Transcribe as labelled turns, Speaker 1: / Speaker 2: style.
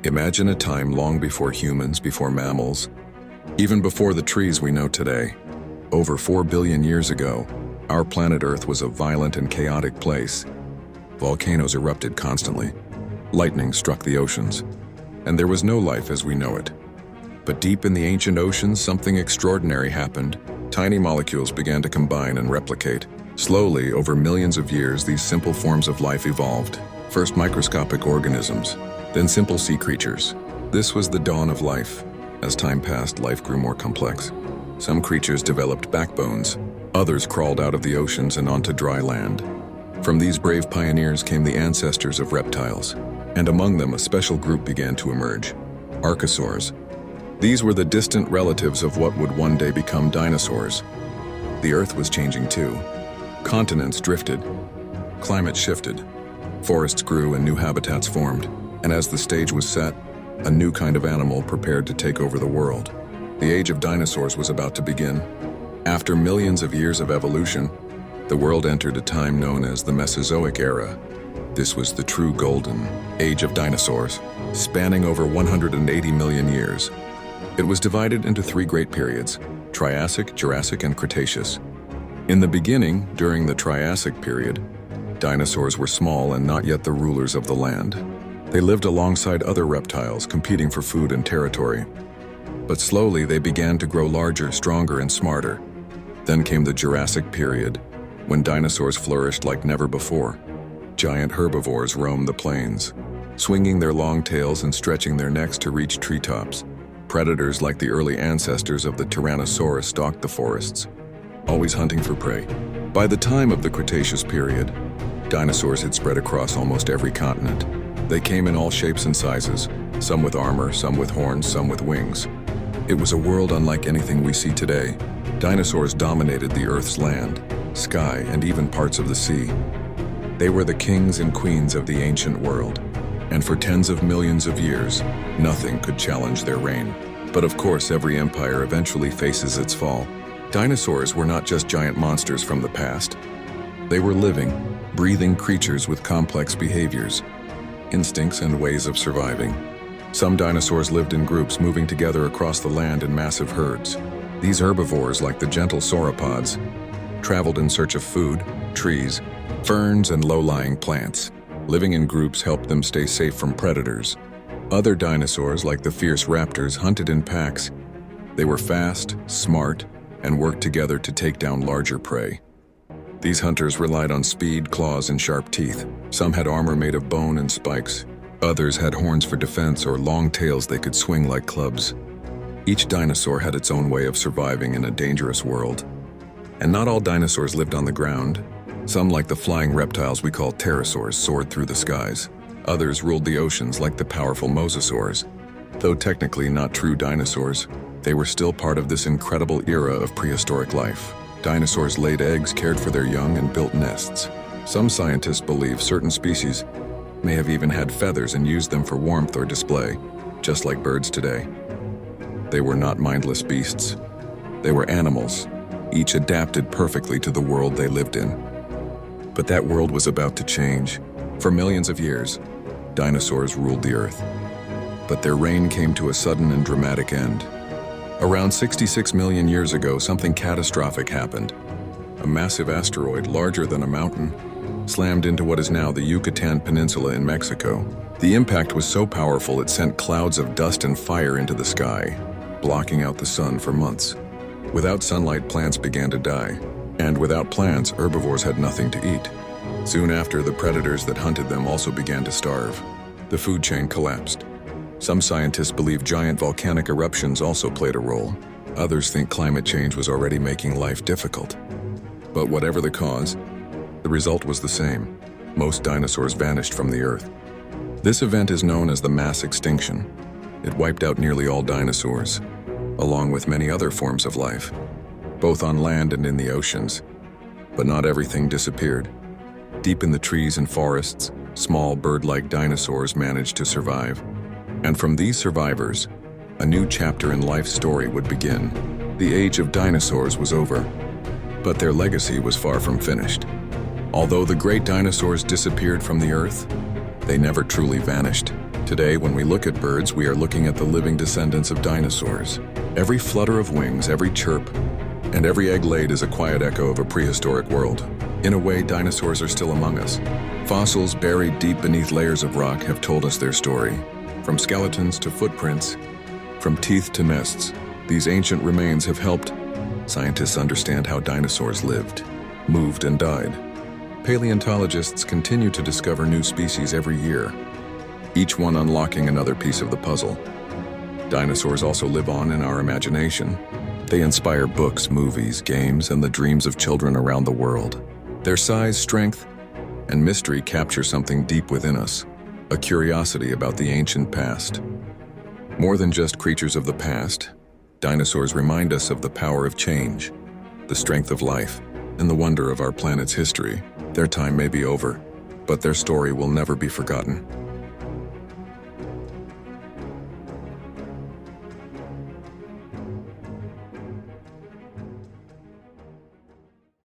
Speaker 1: Imagine a time long before humans, before mammals, even before the trees we know today. Over 4 billion years ago, our planet Earth was a violent and chaotic place. Volcanoes erupted constantly. Lightning struck the oceans, and there was no life as we know it. But deep in the ancient oceans, something extraordinary happened. Tiny molecules began to combine and replicate. Slowly, over millions of years, these simple forms of life evolved. First microscopic organisms, then simple sea creatures. This was the dawn of life. As time passed, life grew more complex. Some creatures developed backbones. Others crawled out of the oceans and onto dry land. From these brave pioneers came the ancestors of reptiles, and among them a special group began to emerge, archosaurs. These were the distant relatives of what would one day become dinosaurs. The Earth was changing too. Continents drifted, climate shifted, forests grew and new habitats formed. And as the stage was set, a new kind of animal prepared to take over the world. The age of dinosaurs was about to begin. After millions of years of evolution, the world entered a time known as the Mesozoic era. This was the true golden age of dinosaurs, spanning over 180 million years. It was divided into 3 great periods: Triassic, Jurassic, and Cretaceous. In the beginning, during the Triassic period, dinosaurs were small and not yet the rulers of the land. They lived alongside other reptiles, competing for food and territory. But slowly they began to grow larger, stronger, and smarter. Then came the Jurassic period, when dinosaurs flourished like never before. Giant herbivores roamed the plains, swinging their long tails and stretching their necks to reach treetops. Predators like the early ancestors of the Tyrannosaurus stalked the forests, always hunting for prey. By the time of the Cretaceous period, dinosaurs had spread across almost every continent. They came in all shapes and sizes, some with armor, some with horns, some with wings. It was a world unlike anything we see today. Dinosaurs dominated the Earth's land, sky, and even parts of the sea. They were the kings and queens of the ancient world, and for tens of millions of years, nothing could challenge their reign. But of course, every empire eventually faces its fall. Dinosaurs were not just giant monsters from the past. They were living, breathing creatures with complex behaviors, instincts, and ways of surviving. Some dinosaurs lived in groups, moving together across the land in massive herds. These herbivores, like the gentle sauropods, traveled in search of food, trees, ferns, and low-lying plants. Living in groups helped them stay safe from predators. Other dinosaurs, like the fierce raptors, hunted in packs. They were fast, smart, and worked together to take down larger prey. These hunters relied on speed, claws, and sharp teeth. Some had armor made of bone and spikes. Others had horns for defense or long tails they could swing like clubs. Each dinosaur had its own way of surviving in a dangerous world. And not all dinosaurs lived on the ground. Some, like the flying reptiles we call pterosaurs, soared through the skies. Others ruled the oceans, like the powerful mosasaurs. Though technically not true dinosaurs, they were still part of this incredible era of prehistoric life. Dinosaurs laid eggs, cared for their young, and built nests. Some scientists believe certain species may have even had feathers and used them for warmth or display, just like birds today. They were not mindless beasts. They were animals, each adapted perfectly to the world they lived in. But that world was about to change. For millions of years, dinosaurs ruled the Earth. But their reign came to a sudden and dramatic end. Around 66 million years ago, something catastrophic happened. A massive asteroid, larger than a mountain, slammed into what is now the Yucatan Peninsula in Mexico. The impact was so powerful it sent clouds of dust and fire into the sky, blocking out the sun for months. Without sunlight, plants began to die. And without plants, herbivores had nothing to eat. Soon after, the predators that hunted them also began to starve. The food chain collapsed. Some scientists believe giant volcanic eruptions also played a role. Others think climate change was already making life difficult. But whatever the cause, the result was the same. Most dinosaurs vanished from the Earth. This event is known as the mass extinction. It wiped out nearly all dinosaurs, along with many other forms of life, both on land and in the oceans. But not everything disappeared. Deep in the trees and forests, small bird-like dinosaurs managed to survive. And from these survivors, a new chapter in life's story would begin. The age of dinosaurs was over, but their legacy was far from finished. Although the great dinosaurs disappeared from the Earth, they never truly vanished. Today, when we look at birds, we are looking at the living descendants of dinosaurs. Every flutter of wings, every chirp, and every egg laid is a quiet echo of a prehistoric world. In a way, dinosaurs are still among us. Fossils buried deep beneath layers of rock have told us their story. From skeletons to footprints, from teeth to nests, these ancient remains have helped scientists understand how dinosaurs lived, moved, and died. Paleontologists continue to discover new species every year, each one unlocking another piece of the puzzle. Dinosaurs also live on in our imagination. They inspire books, movies, games, and the dreams of children around the world. Their size, strength, and mystery capture something deep within us, a curiosity about the ancient past. More than just creatures of the past, dinosaurs remind us of the power of change, the strength of life, and the wonder of our planet's history. Their time may be over, but their story will never be forgotten.